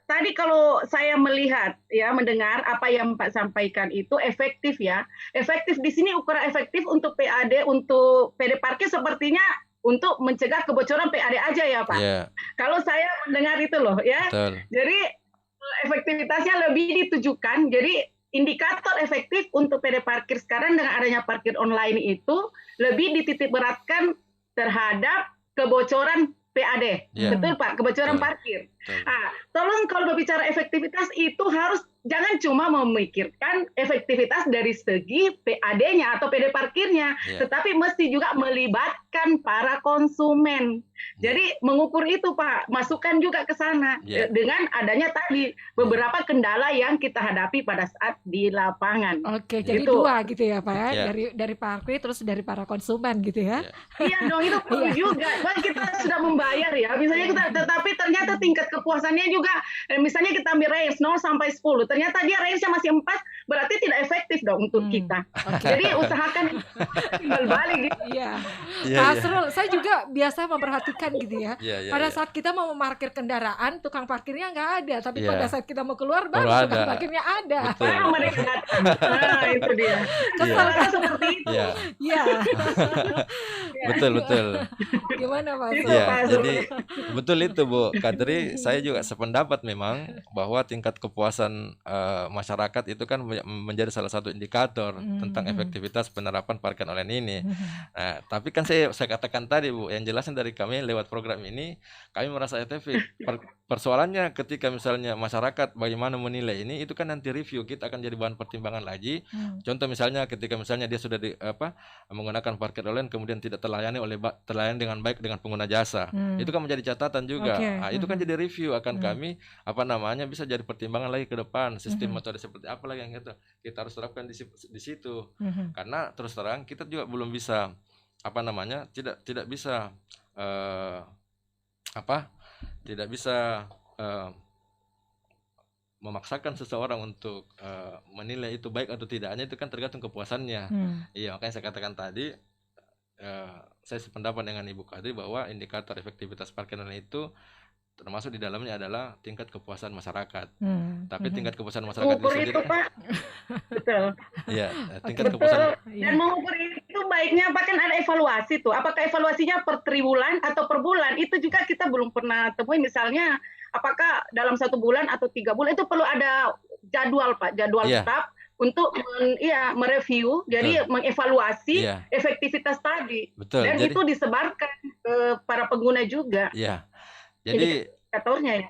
Tadi kalau saya melihat ya, mendengar apa yang Pak sampaikan itu efektif ya. Efektif di sini, ukuran efektif untuk PAD, untuk PD parkir sepertinya untuk mencegah kebocoran PAD aja ya Pak. Yeah. Kalau saya mendengar itu loh ya. Betul. Jadi efektivitasnya lebih ditujukan. Jadi indikator efektif untuk PD parkir sekarang dengan adanya parkir online itu lebih dititik beratkan terhadap kebocoran PAD. Betul Pak, kebocoran parkir. Nah, tolong kalau berbicara efektivitas itu harus jangan cuma memikirkan efektivitas dari segi PAD-nya atau PD parkirnya, tetapi mesti juga melibatkan para konsumen. Jadi mengukur itu Pak, masukkan juga ke sana dengan adanya tadi beberapa kendala yang kita hadapi pada saat di lapangan. Oke, jadi dua gitu ya Pak ya, dari parkir terus dari para konsumen gitu ya. Iya dong, itu perlu juga. Bang, kita sudah membayar ya, misalnya kita, tetapi ternyata tingkat kepuasannya juga, misalnya kita ambil range 0 sampai 10, ternyata dia range-nya masih 4, berarti tidak efektif dong untuk kita. Jadi usahakan timbal balik gitu. Iya. Asrul, saya juga biasa memperhatikan gitu ya. Pada saat kita mau memarkir kendaraan, tukang parkirnya nggak ada, tapi pada saat kita mau keluar baru tukang parkirnya ada. Baru mereka datang. Nah, itu dia. Kesal kan seperti itu. Iya. Betul. Gimana Pak? Jadi betul itu Bu Kadri, saya juga sependapat memang bahwa tingkat kepuasan masyarakat itu kan menjadi salah satu indikator tentang efektivitas penerapan parkir online ini. Nah, tapi kan saya katakan tadi Bu, yang jelasnya dari kami lewat program ini kami merasa efektif. Persoalannya ketika misalnya masyarakat bagaimana menilai ini, itu kan nanti review, kita akan jadi bahan pertimbangan lagi. Contoh misalnya ketika misalnya dia sudah menggunakan parkir online kemudian tidak terlayani dengan baik dengan pengguna jasa, itu kan menjadi catatan juga. Nah, itu kan jadi review akan kami bisa jadi pertimbangan lagi ke depan, sistem metode seperti apa lagi yang kita harus terapkan di situ. Karena terus terang kita juga belum bisa tidak bisa memaksakan seseorang untuk menilai itu baik atau tidaknya, itu kan tergantung kepuasannya. Iya, makanya saya katakan tadi saya sependapat dengan Ibu Kadri bahwa indikator efektivitas parkir online itu termasuk di dalamnya adalah tingkat kepuasan masyarakat. Tapi tingkat kepuasan masyarakat itu sendiri, Pak. Betul. Iya, tingkat kepuasan. Dan mengukur itu baiknya Pak, kan ada evaluasi tuh. Apakah evaluasinya per triwulan atau per bulan? Itu juga kita belum pernah temui. Misalnya, apakah dalam 1 bulan atau 3 bulan, itu perlu ada jadwal Pak, jadwal tetap untuk mereview, jadi mengevaluasi efektivitas tadi. Betul. Dan itu disebarkan ke para pengguna juga. Iya. Jadi indikatornya ya.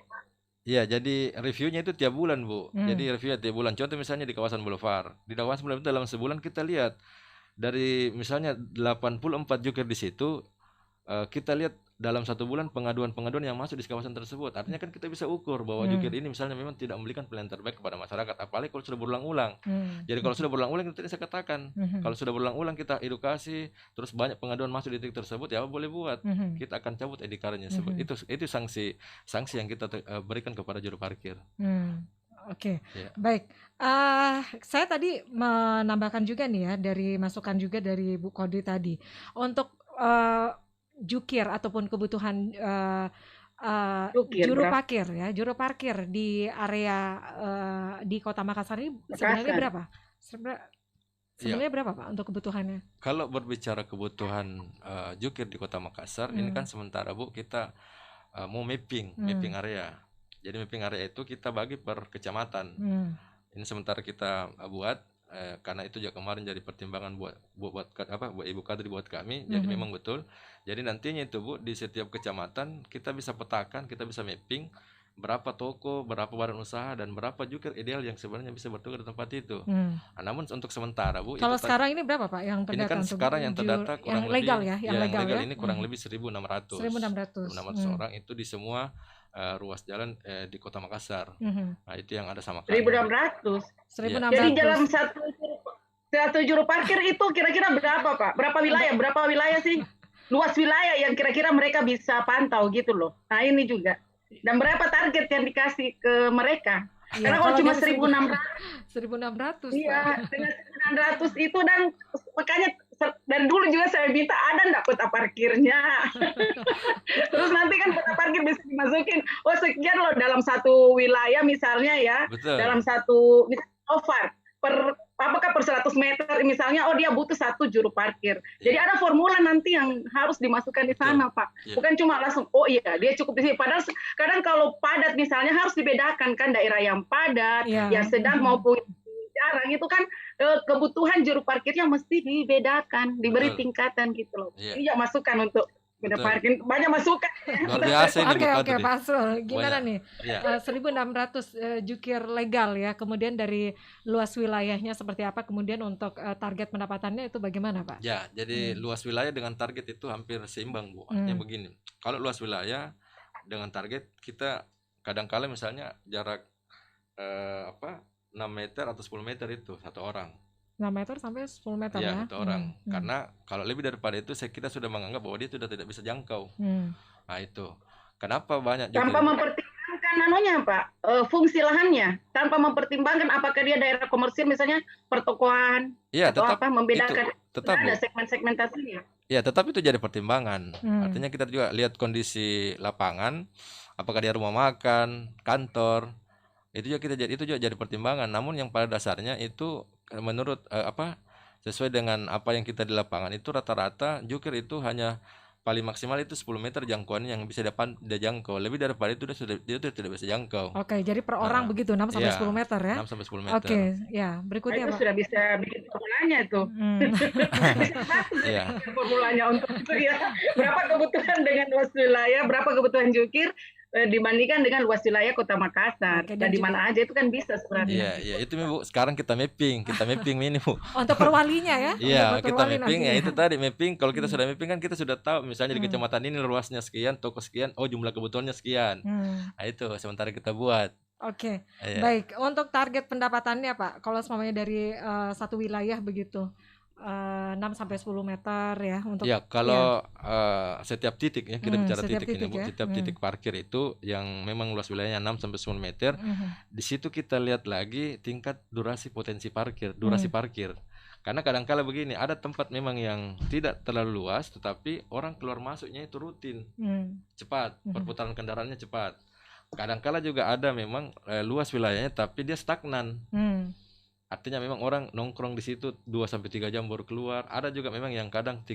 Iya, jadi reviewnya itu tiap bulan Bu. Jadi reviewnya tiap bulan. Contoh misalnya di kawasan Boulevard. Di kawasan Boulevard dalam sebulan kita lihat dari misalnya 84 joker di situ, kita lihat dalam 1 bulan pengaduan-pengaduan yang masuk di kawasan tersebut. Artinya kan kita bisa ukur bahwa joker ini misalnya memang tidak memberikan pelayanan terbaik kepada masyarakat, apalagi kalau sudah berulang-ulang. Jadi kalau sudah berulang-ulang, itu tadi saya katakan, kalau sudah berulang-ulang kita edukasi, terus banyak pengaduan masuk di titik tersebut, ya boleh buat, kita akan cabut ID-cardnya. Itu sanksi yang kita berikan kepada juru parkir. Oke. Baik. Saya tadi menambahkan juga nih ya, dari masukan juga dari Bu Kodri tadi untuk jukir ataupun kebutuhan juru parkir di area di Kota Makassar ini sebenarnya berapa? Sebenarnya berapa Pak untuk kebutuhannya? Kalau berbicara kebutuhan jukir di Kota Makassar, ini kan sementara Bu kita mau mapping area. Jadi mapping area itu kita bagi per kecamatan. Ini sementara kita buat. Karena itu juga kemarin jadi pertimbangan buat Ibu Kadri buat kami. Jadi memang betul. Jadi nantinya itu Bu, di setiap kecamatan kita bisa petakan, kita bisa mapping berapa toko, berapa badan usaha, dan berapa jukir ideal yang sebenarnya bisa bertugas di tempat itu. Namun untuk sementara Bu, kalau sekarang ini berapa Pak yang terdata? Ini kan sekarang yang terdata kurang lebih legal ya, yang legal ini kurang lebih 1.600 orang itu di semua ruas jalan di Kota Makassar. Nah, itu yang ada sama kami. 1.600. Jadi dalam satu juru parkir itu kira-kira berapa Pak? Berapa wilayah sih? Luas wilayah yang kira-kira mereka bisa pantau gitu loh. Nah, ini juga. Dan berapa target yang dikasih ke mereka? Ya, Karena kalau kalau cuma dari 1.600, 1.600, Pak. iya, dengan 1.600 itu, dan makanya dari dulu juga saya minta ada nggak kota parkirnya. Terus nanti kan kota parkir bisa dimasukin, oh sekian loh dalam satu wilayah misalnya ya, Betul. dalam satu misalnya over apakah per 100 meter misalnya, oh dia butuh 1 juru parkir. Jadi ada formula nanti yang harus dimasukkan di sana, Pak. Bukan cuma langsung, oh iya dia cukup di sini. Padahal kadang kalau padat misalnya harus dibedakan kan, daerah yang padat, yang sedang maupun jarang, itu kan kebutuhan juru parkirnya mesti dibedakan, diberi tingkatan gitu loh. Ini ya masukan untuk parkir, banyak masukan. Luar biasa ini. Oke, Pak Asrul, gimana nih? 1.600 jukir legal ya, kemudian dari luas wilayahnya seperti apa, kemudian untuk target pendapatannya itu bagaimana, Pak? Ya, jadi luas wilayah dengan target itu hampir seimbang, Bu. Artinya begini, kalau luas wilayah dengan target kita kadang-kala misalnya jarak 6 meter atau 10 meter itu satu orang. 6 meter sampai 10 meter ya? Satu orang. Karena kalau lebih daripada itu kita sudah menganggap bahwa dia sudah tidak bisa jangkau. Nah itu. Kenapa banyak juga tanpa mempertimbangkan Pak, fungsi lahannya, tanpa mempertimbangkan apakah dia daerah komersil misalnya pertokoan, atau tetap apa, membedakan tetap ada segmen-segmentasinya. Ya, tetap itu jadi pertimbangan. Artinya kita juga lihat kondisi lapangan, apakah dia rumah makan, kantor, itu juga jadi pertimbangan. Namun yang pada dasarnya itu menurut sesuai dengan apa yang kita di lapangan itu rata-rata jukir itu hanya paling maksimal itu 10 meter jangkauannya yang bisa dia jangkau. Lebih daripada itu dia tidak bisa jangkau. Oke, jadi per orang begitu 6 sampai 10 meter ya? 6 sampai 10 meter. Oke, ya, berikutnya itu Pak. Sudah bisa bikin formulanya itu. Formulanya untuk itu ya. Berapa kebutuhan dengan luas wilayah, berapa kebutuhan jukir dibandingkan dengan luas wilayah Kota Makassar. Dan di mana aja itu kan bisa sebenarnya. Iya, itu Bu. Sekarang kita mapping ini Bu. Untuk perwalinya ya? Iya, kita mapping ya itu tadi mapping. Kalau kita sudah mapping kan kita sudah tahu misalnya di kecamatan ini luasnya sekian, toko sekian, oh jumlah kebutuhannya sekian. Nah itu sementara kita buat. Oke, baik. Untuk target pendapatannya Pak, kalau semuanya dari satu wilayah begitu, 6 sampai 10 meter ya untuk. Ya, kalau setiap titik ya, kita bicara titik ini Bu, ya? setiap titik parkir itu yang memang luas wilayahnya 6 sampai 10 meter, di situ kita lihat lagi tingkat durasi potensi parkir, durasi parkir. Karena kadang-kala begini, ada tempat memang yang tidak terlalu luas, tetapi orang keluar masuknya itu rutin, cepat, perputaran kendaraannya cepat. Kadang-kala juga ada memang luas wilayahnya, tapi dia stagnan. Artinya memang orang nongkrong di situ 2 sampai 3 jam baru keluar. Ada juga memang yang kadang 10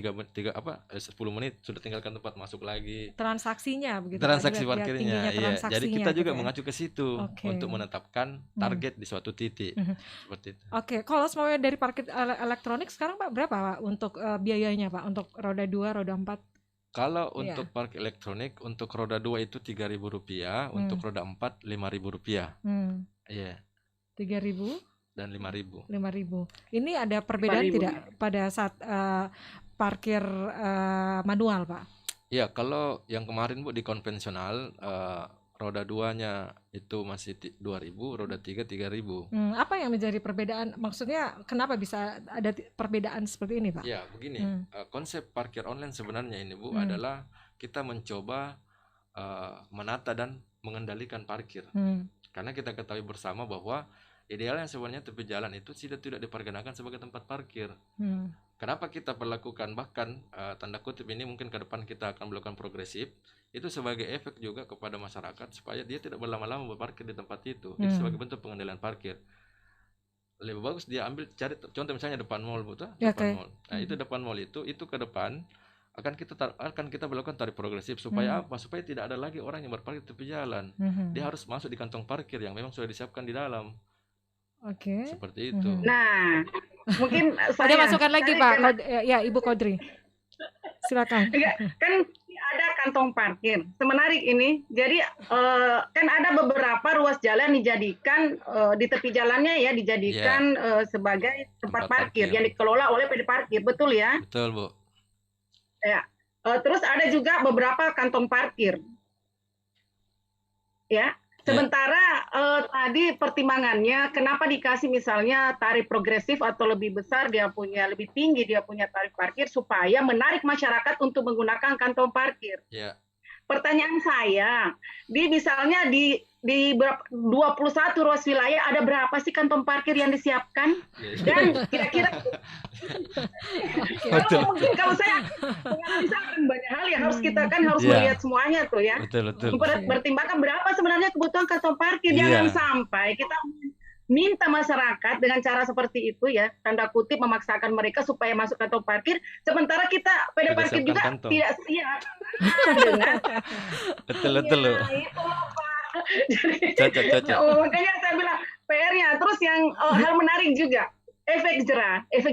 menit sudah tinggalkan tempat, masuk lagi. Transaksinya begitu. Transaksi parkirnya. Iya. Jadi kita juga mengacu ke situ untuk menetapkan target di suatu titik. Seperti itu. Oke, kalau semuanya dari parkir elektronik sekarang Pak berapa Pak untuk biayanya Pak untuk roda 2, roda 4? Kalau untuk parkir elektronik untuk roda 2 itu Rp3.000, untuk roda 4 Rp5.000. Iya. 3.000 dan 5.000. Ini ada perbedaan 5.000 tidak pada saat parkir manual, Pak? Ya, kalau yang kemarin Bu di konvensional roda 2-nya itu masih 2.000, roda 3 3.000. Apa yang menjadi perbedaan? Maksudnya kenapa bisa ada perbedaan seperti ini, Pak? Ya, begini. Konsep parkir online sebenarnya ini Bu adalah kita mencoba menata dan mengendalikan parkir. Karena kita ketahui bersama bahwa idealnya sebenarnya tepi jalan itu tidak dipergunakan sebagai tempat parkir. Kenapa kita perlakukan bahkan tanda kutip ini mungkin ke depan kita akan melakukan progresif, itu sebagai efek juga kepada masyarakat supaya dia tidak berlama-lama berparkir di tempat itu. Itu sebagai bentuk pengendalian parkir. Lebih bagus dia cari contoh misalnya depan mall Bu, depan mall. Nah, itu depan mall itu ke depan akan kita melakukan tarif progresif supaya apa? Supaya tidak ada lagi orang yang berparkir di tepi jalan. Dia harus masuk di kantong parkir yang memang sudah disiapkan di dalam. Oke. Seperti itu. Nah, mungkin ada masukan lagi Pak, ya Ibu Kodri. Silakan. Kan ada kantong parkir. Semenarik ini. Jadi kan ada beberapa ruas jalan dijadikan di tepi jalannya ya dijadikan sebagai tempat parkir yang dikelola oleh PD Parkir, betul ya? Betul Bu. Ya. Terus ada juga beberapa kantong parkir. Ya. Sementara tadi pertimbangannya kenapa dikasih misalnya tarif progresif atau lebih besar, lebih tinggi dia punya tarif parkir supaya menarik masyarakat untuk menggunakan kantong parkir. Yeah. pertanyaan saya, misalnya di 21 ruas wilayah ada berapa sih kantong parkir yang disiapkan? Dan kira-kira kalau saya menganalisa akan banyak hal yang harus kita harus melihat semuanya tuh ya. Betul. Pertimbangkan berapa sebenarnya kebutuhan kantong parkir. Jangan sampai kita minta masyarakat dengan cara seperti itu ya, tanda kutip memaksakan mereka supaya masuk kantong parkir, sementara kita PD parkir juga kantong. Tidak siap dengan betul itu loh Pak. Jadi, makanya saya bilang PR-nya. Terus yang hal menarik juga, efek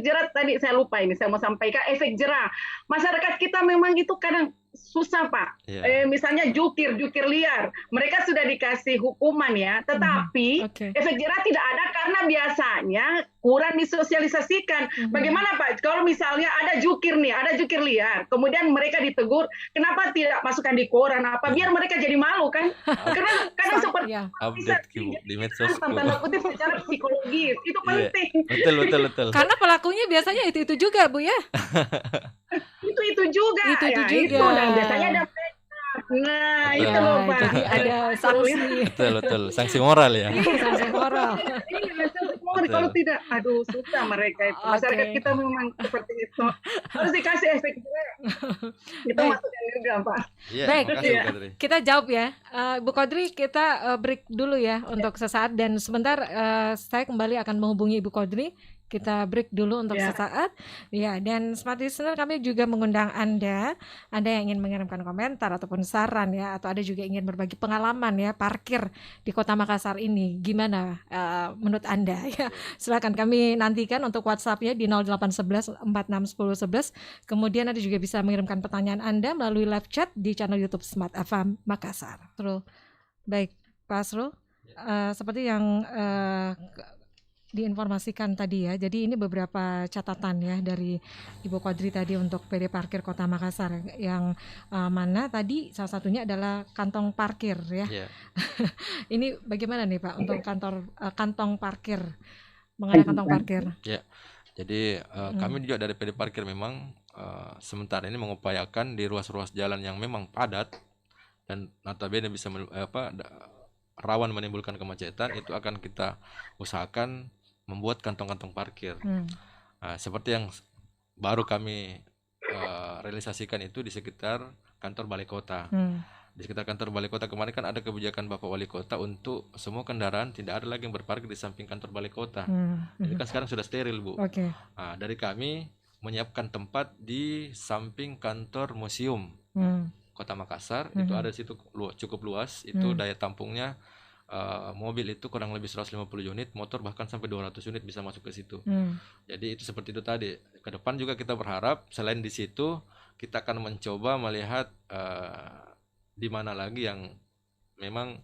jerah tadi saya lupa ini, saya mau sampaikan efek jerah. Masyarakat kita memang itu kadang susah Pak. Misalnya jukir liar, mereka sudah dikasih hukuman ya, tetapi efek jerah tidak ada karena biasanya kurang disosialisasikan. Bagaimana Pak kalau misalnya ada jukir liar, kemudian mereka ditegur, kenapa tidak masukkan di koran apa, biar mereka jadi malu kan? Karena kadang seperti bisa di medsos tanda kutip secara psikologis itu penting. Betul. Karena pelakunya biasanya itu juga Bu ya. itu juga. Itu, dan biasanya ada Nah, ya, itu loh Pak. Jadi ada sanksi. Betul. Sanksi moral ya. Sanksi moral. Kalau tidak, aduh susah mereka itu. Masyarakat kita memang seperti itu. Harus dikasih efek juga. Kita masukkan juga Pak. Baik, kita jawab ya. Bu Kodri, kita break dulu ya untuk sesaat, dan sebentar saya kembali akan menghubungi Ibu Kodri. Kita break dulu untuk sesaat. Ya, dan Smart Listener, kami juga mengundang Anda yang ingin mengirimkan komentar ataupun saran ya, atau ada juga ingin berbagi pengalaman ya parkir di Kota Makassar ini. Gimana menurut Anda ya? Silakan, kami nantikan untuk WhatsApp-nya di 0811 461011. Kemudian Anda juga bisa mengirimkan pertanyaan Anda melalui live chat di channel YouTube Smart FM Makassar. Baik, Pak Asrul, seperti yang diinformasikan tadi ya. Jadi ini beberapa catatan ya dari Ibu Kodri tadi untuk PD Parkir Kota Makassar, yang mana tadi salah satunya adalah kantong parkir ya. Ini bagaimana nih Pak untuk kantong parkir, mengenai kantong parkir? Ya. Jadi kami juga dari PD Parkir memang sementara ini mengupayakan di ruas-ruas jalan yang memang padat dan notabene bisa rawan menimbulkan kemacetan, itu akan kita usahakan membuat kantong-kantong parkir. Seperti yang baru kami realisasikan itu di sekitar kantor Balai Kota. Di sekitar kantor Balai Kota kemarin kan ada kebijakan Bapak Wali Kota untuk semua kendaraan tidak ada lagi yang berparkir di samping kantor Balai Kota. Jadi kan sekarang sudah steril Bu. Dari kami menyiapkan tempat di samping kantor museum Kota Makassar. Itu ada di situ cukup luas. Itu daya tampungnya mobil itu kurang lebih 150 unit, motor bahkan sampai 200 unit bisa masuk ke situ. Jadi itu seperti itu tadi. Ke depan juga kita berharap selain di situ kita akan mencoba melihat di mana lagi yang memang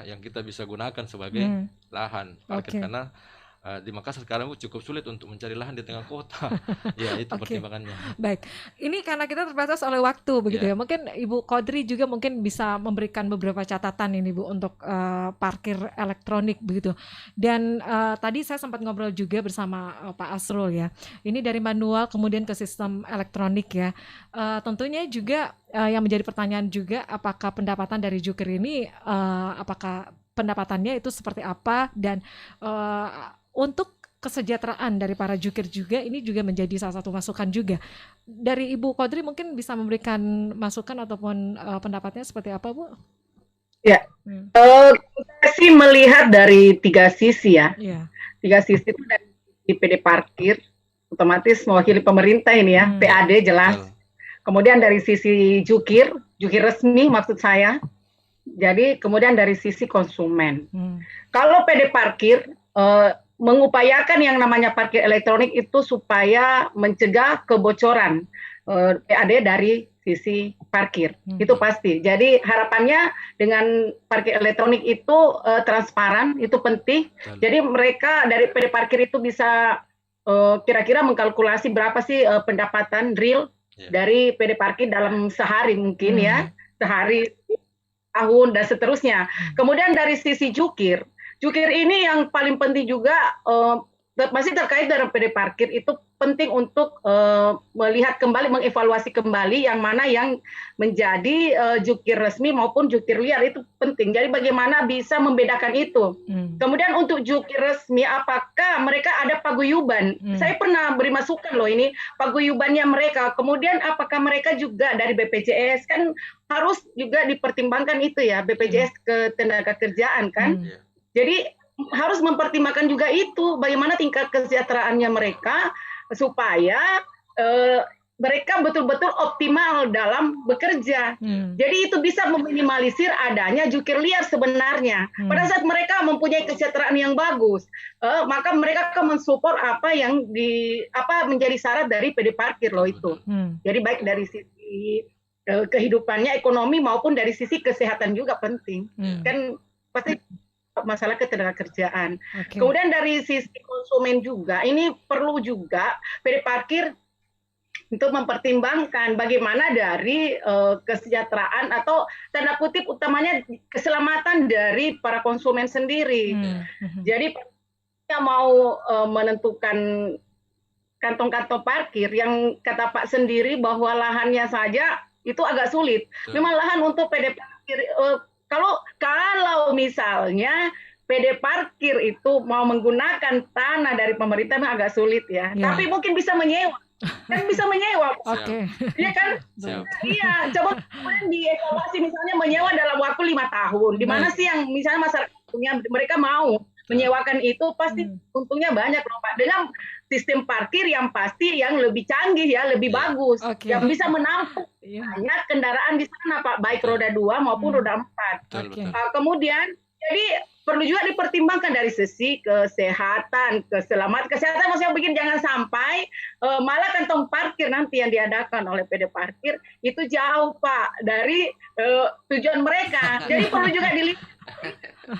yang kita bisa gunakan sebagai lahan parkir, karena di Makassar sekarang cukup sulit untuk mencari lahan di tengah kota. Ya itu pertimbangannya. Baik, ini karena kita terbatas oleh waktu begitu ya. Mungkin Ibu Kodri juga mungkin bisa memberikan beberapa catatan ini Bu untuk parkir elektronik begitu. Dan tadi saya sempat ngobrol juga bersama Pak Asrul ya. Ini dari manual kemudian ke sistem elektronik ya. Tentunya juga yang menjadi pertanyaan juga, apakah pendapatan dari jukir ini apakah pendapatannya itu seperti apa, dan untuk kesejahteraan dari para jukir juga ini juga menjadi salah satu masukan juga. Dari Ibu Kodri mungkin bisa memberikan masukan ataupun pendapatnya seperti apa Bu? Ya, kita sih melihat dari 3 sisi ya. 3 sisi itu dari PD Parkir, otomatis mewakili pemerintah ini ya, PAD jelas. Kemudian dari sisi jukir resmi maksud saya. Jadi kemudian dari sisi konsumen. Kalau PD Parkir mengupayakan yang namanya parkir elektronik itu supaya mencegah kebocoran PAD dari sisi parkir. Itu pasti. Jadi harapannya dengan parkir elektronik itu transparan, itu penting. Jadi mereka dari PD Parkir itu bisa kira-kira mengkalkulasi berapa sih pendapatan real dari PD Parkir dalam sehari mungkin ya, sehari, tahun dan seterusnya. Kemudian dari sisi jukir ini yang paling penting juga masih terkait dengan PD Parkir itu penting untuk melihat kembali, mengevaluasi kembali yang mana yang menjadi jukir resmi maupun jukir liar, itu penting. Jadi bagaimana bisa membedakan itu. Kemudian untuk jukir resmi, apakah mereka ada paguyuban? Saya pernah beri masukan loh, ini paguyubannya mereka. Kemudian apakah mereka juga dari BPJS? Kan harus juga dipertimbangkan itu ya, BPJS Ketenagakerjaan kan. Jadi harus mempertimbangkan juga itu, bagaimana tingkat kesejahteraannya mereka, supaya mereka betul-betul optimal dalam bekerja. Jadi itu bisa meminimalisir adanya jukir liar sebenarnya. Pada saat mereka mempunyai kesejahteraan yang bagus, maka mereka akan mensupport apa yang menjadi syarat dari PD Parkir loh itu. Jadi baik dari sisi kehidupannya, ekonomi, maupun dari sisi kesehatan juga penting. Kan pasti masalah ketenagakerjaan. Kemudian dari sisi konsumen juga, ini perlu juga PD Parkir untuk mempertimbangkan bagaimana dari kesejahteraan atau tanda kutip utamanya keselamatan dari para konsumen sendiri. Jadi yang mau menentukan kantong-kantong parkir yang kata Pak sendiri bahwa lahannya saja itu agak sulit. Memang lahan untuk PD Parkir kalau misalnya PD Parkir itu mau menggunakan tanah dari pemerintah agak sulit ya. Tapi mungkin bisa menyewa. Kan bisa menyewa. Iya kan? Iya, coba kemudian dievaluasi misalnya menyewa dalam waktu 5 tahun. Di mana sih yang misalnya masyarakat punya, mereka mau menyewakan itu, pasti untungnya banyak loh Pak. Dengan sistem parkir yang pasti yang lebih canggih ya, lebih bagus, yang bisa menampung banyak kendaraan di sana Pak, baik roda 2 maupun roda 4. Kemudian jadi perlu juga dipertimbangkan dari sisi kesehatan, kesehatan maksudnya begini, jangan sampai malah kantong parkir nanti yang diadakan oleh PD Parkir itu jauh Pak dari tujuan mereka. Jadi perlu juga dilihat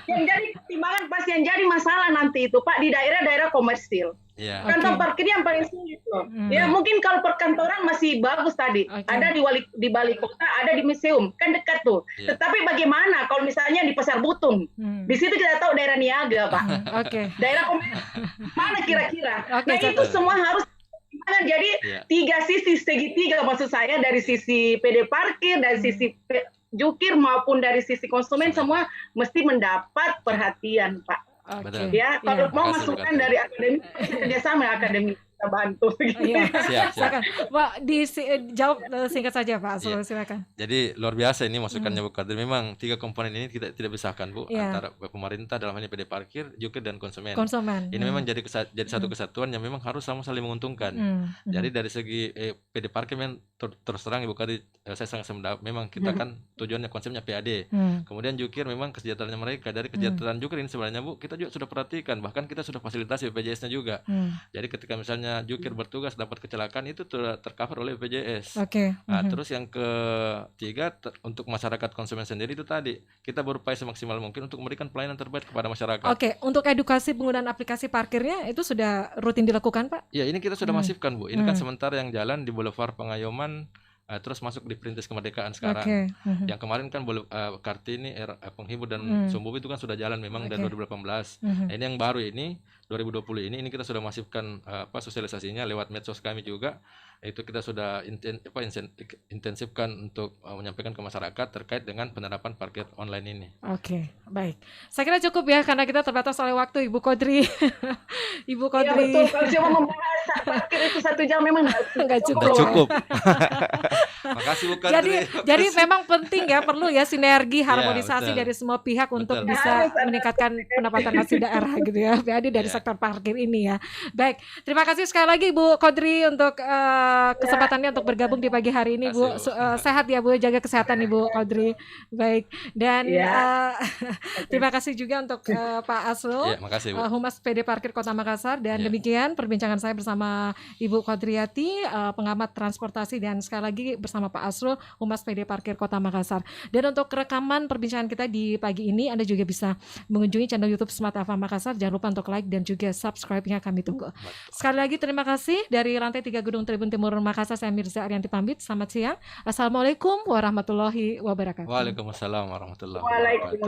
yang jadi pertimbangan, pasti yang jadi masalah nanti itu Pak di daerah-daerah komersil. Kantong parkir yang paling sulit loh. Ya mungkin kalau perkantoran masih bagus tadi, ada di Bali Kota, ada di museum, kan dekat tuh. Tetapi bagaimana kalau misalnya di Pasar Butung? Di situ kita tahu daerah niaga Pak. Daerah komersil mana kira-kira? Nah itu semua harus jadi segitiga maksud saya, dari sisi PD Parkir, dari sisi jukir maupun dari sisi konsumen, semua mesti mendapat perhatian Pak. Ya, kalau mau masukan dari akademi, kerjasama akademi kita bantu. Siap. Pak, dijawab singkat saja Pak, silakan. Jadi luar biasa ini masukannya Bu Kadri. Memang 3 komponen ini kita tidak pisahkan Bu, antara pemerintah dalam hal ini PD Parkir, jukir dan konsumen. Ini memang jadi satu kesatuan yang memang harus sama saling menguntungkan. Jadi dari segi PD Parkir memang terus terang Ibu Kadri, saya sangat sependapat. Memang kita kan tujuannya konsepnya PAD. Kemudian jukir memang kesejahteraannya mereka. Dari kesejahteraan jukir ini sebenarnya Bu, kita juga sudah perhatikan, bahkan kita sudah fasilitasi BPJS-nya juga. Jadi ketika misalnya jukir bertugas dapat kecelakaan, itu tercover oleh BPJS. Terus yang ketiga, untuk masyarakat konsumen sendiri itu tadi, kita berupaya semaksimal mungkin untuk memberikan pelayanan terbaik kepada masyarakat. Untuk edukasi penggunaan aplikasi parkirnya itu sudah rutin dilakukan Pak? Ya, ini kita sudah masifkan Bu. Ini kan sementara yang jalan di Boulevard Pengayoman, terus masuk di Perintis Kemerdekaan sekarang. Yang kemarin kan Kartini, Penghibur dan Sumbuh itu kan sudah jalan memang dari 2018. Ini yang baru ini 2020 ini kita sudah masifkan sosialisasinya lewat medsos kami juga. Itu kita sudah intensifkan untuk menyampaikan ke masyarakat terkait dengan penerapan parkir online ini. Baik. Saya kira cukup ya, karena kita terbatas oleh waktu Ibu Kodri. Ibu Kodri. Iya betul, kalau cuma membahas parkir itu 1 jam memang nggak cukup. Makasih Bu Kodri. Jadi memang penting ya, perlu ya sinergi, harmonisasi dari semua pihak untuk bisa meningkatkan pendapatan asli daerah gitu ya, PAD dari sektor parkir ini ya. Baik, terima kasih sekali lagi Bu Kodri untuk kesempatannya untuk bergabung di pagi hari ini Bu. Sehat ya Bu, jaga kesehatan Ibu Kodri. Baik, dan terima kasih juga untuk Pak Asrul, Humas PD Parkir Kota Makassar. Dan demikian perbincangan saya bersama Ibu Kodriati, pengamat transportasi, dan sekali lagi bersama Pak Asrul, Humas PD Parkir Kota Makassar. Dan untuk rekaman perbincangan kita di pagi ini, Anda juga bisa mengunjungi channel YouTube Smart FM Makassar. Jangan lupa untuk like dan juga subscribe-nya, kami tunggu. Sekali lagi terima kasih dari lantai 3 Gedung Tribun Timur Makassar. Saya Mirza Arianti pamit. Selamat siang. Assalamualaikum warahmatullahi wabarakatuh. Waalaikumsalam warahmatullahi wabarakatuh.